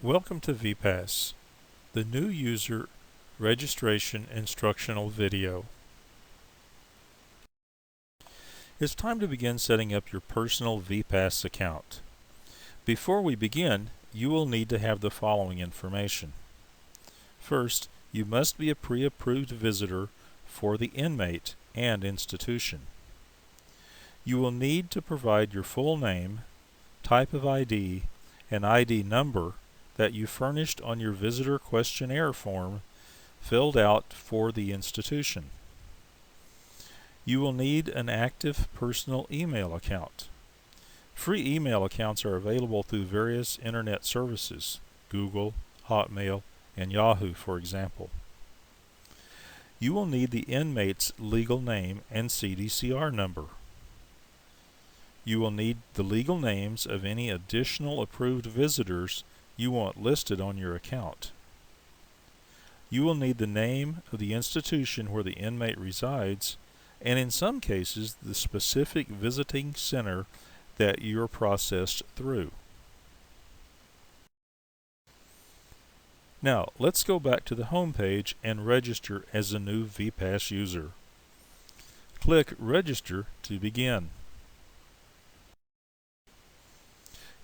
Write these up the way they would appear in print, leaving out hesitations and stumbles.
Welcome to VPASS, the new user registration instructional video. It's time to begin setting up your personal VPASS account. Before we begin, you will need to have the following information. First, you must be a pre-approved visitor for the inmate and institution. You will need to provide your full name, type of ID, and ID number that you furnished on your visitor questionnaire form filled out for the institution. You will need an active personal email account. Free email accounts are available through various internet services, Google, Hotmail, and Yahoo, for example. You will need the inmate's legal name and CDCR number. You will need the legal names of any additional approved visitors you want listed on your account. You will need the name of the institution where the inmate resides, and in some cases the specific visiting center that you're processed through. Now let's go back to the home page and register as a new VPASS user. Click Register to begin.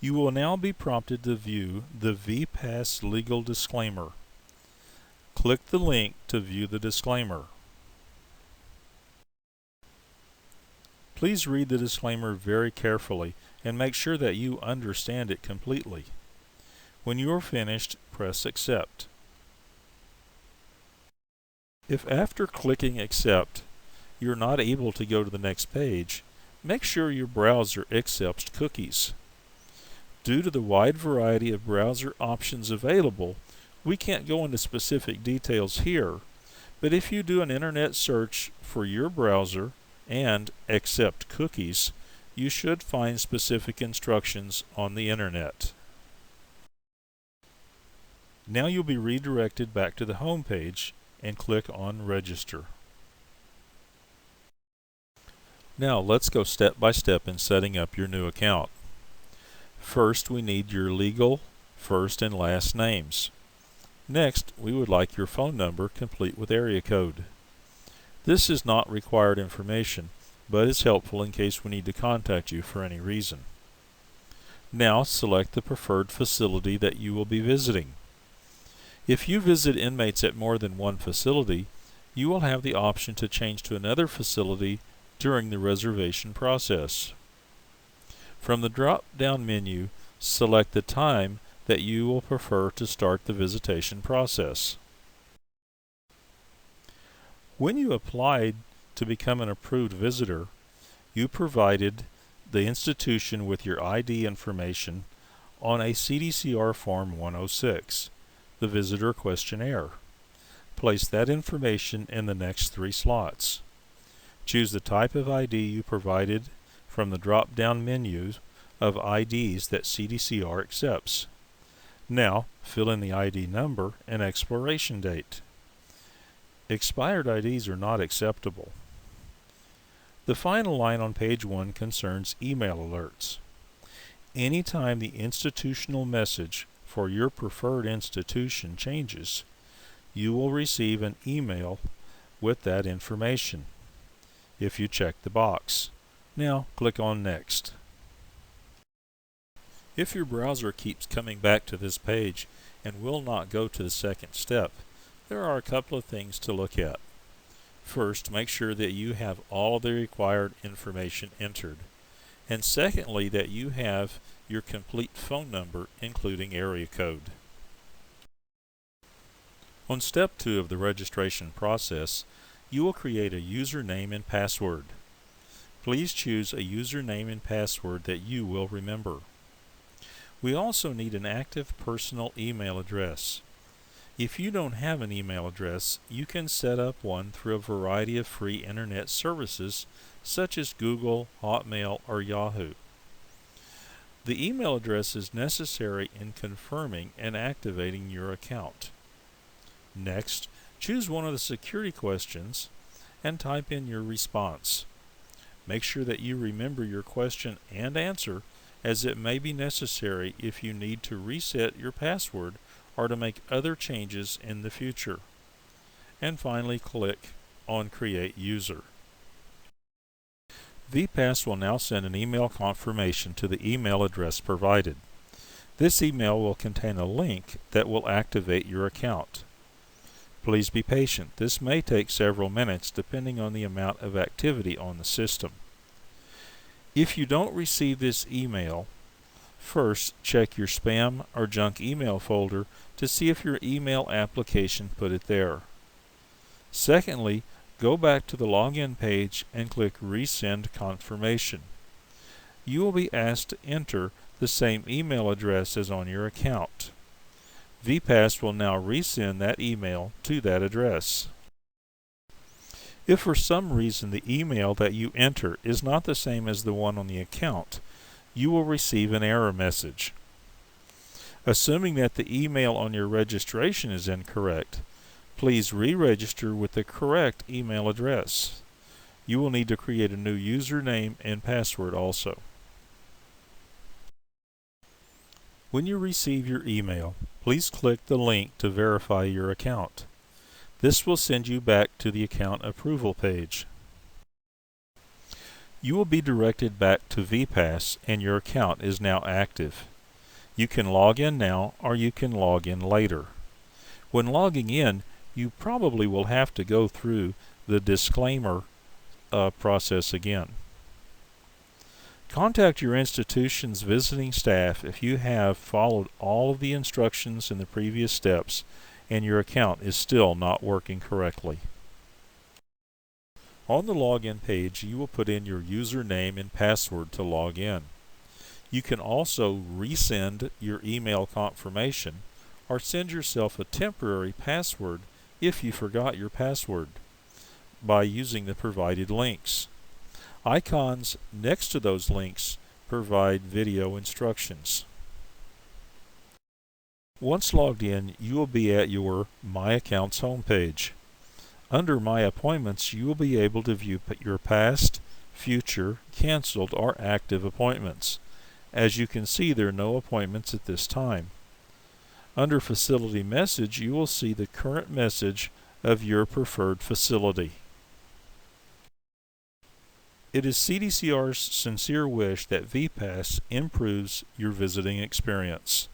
You will now be prompted to view the VPASS legal disclaimer. Click the link to view the disclaimer. Please read the disclaimer very carefully and make sure that you understand it completely. When you are finished, press Accept. If after clicking Accept, you're not able to go to the next page, make sure your browser accepts cookies. Due to the wide variety of browser options available, we can't go into specific details here, but if you do an internet search for your browser and accept cookies, you should find specific instructions on the internet. Now you'll be redirected back to the home page and click on Register. Now let's go step by step in setting up your new account. First, we need your legal first and last names. Next, we would like your phone number complete with area code. This is not required information, but is helpful in case we need to contact you for any reason. Now select the preferred facility that you will be visiting. If you visit inmates at more than one facility, you will have the option to change to another facility during the reservation process. From the drop-down menu, select the time that you will prefer to start the visitation process. When you applied to become an approved visitor, you provided the institution with your ID information on a CDCR Form 106, the visitor questionnaire. Place that information in the next three slots. Choose the type of ID you provided from the drop-down menus of IDs that CDCR accepts. Now, fill in the ID number and expiration date. Expired IDs are not acceptable. The final line on page 1 concerns email alerts. Anytime the institutional message for your preferred institution changes, you will receive an email with that information if you check the box. Now click on Next. If your browser keeps coming back to this page and will not go to the second step, there are a couple of things to look at. First, make sure that you have all the required information entered. And secondly, that you have your complete phone number, including area code. On step 2 of the registration process, you will create a username and password. Please choose a username and password that you will remember. We also need an active personal email address. If you don't have an email address, you can set up one through a variety of free internet services such as Google, Hotmail, or Yahoo. The email address is necessary in confirming and activating your account. Next, choose one of the security questions and type in your response. Make sure that you remember your question and answer as it may be necessary if you need to reset your password or to make other changes in the future. And finally, click on Create User. VPASS will now send an email confirmation to the email address provided. This email will contain a link that will activate your account. Please be patient. This may take several minutes depending on the amount of activity on the system. If you don't receive this email, first check your spam or junk email folder to see if your email application put it there. Secondly, go back to the login page and click Resend Confirmation. You will be asked to enter the same email address as on your account. VPASS will now resend that email to that address. If for some reason the email that you enter is not the same as the one on the account, you will receive an error message. Assuming that the email on your registration is incorrect, please re-register with the correct email address. You will need to create a new username and password also. When you receive your email, please click the link to verify your account. This will send you back to the account approval page. You will be directed back to VPASS and your account is now active. You can log in now or you can log in later. When logging in, you probably will have to go through the disclaimer process again. Contact your institution's visiting staff if you have followed all of the instructions in the previous steps and your account is still not working correctly. On the login page, you will put in your username and password to log in. You can also resend your email confirmation or send yourself a temporary password if you forgot your password by using the provided links. Icons next to those links provide video instructions. Once logged in, you will be at your My Accounts homepage. Under My Appointments, you will be able to view your past, future, canceled, or active appointments. As you can see, there are no appointments at this time. Under Facility Message, you will see the current message of your preferred facility. It is CDCR's sincere wish that VPASS improves your visiting experience.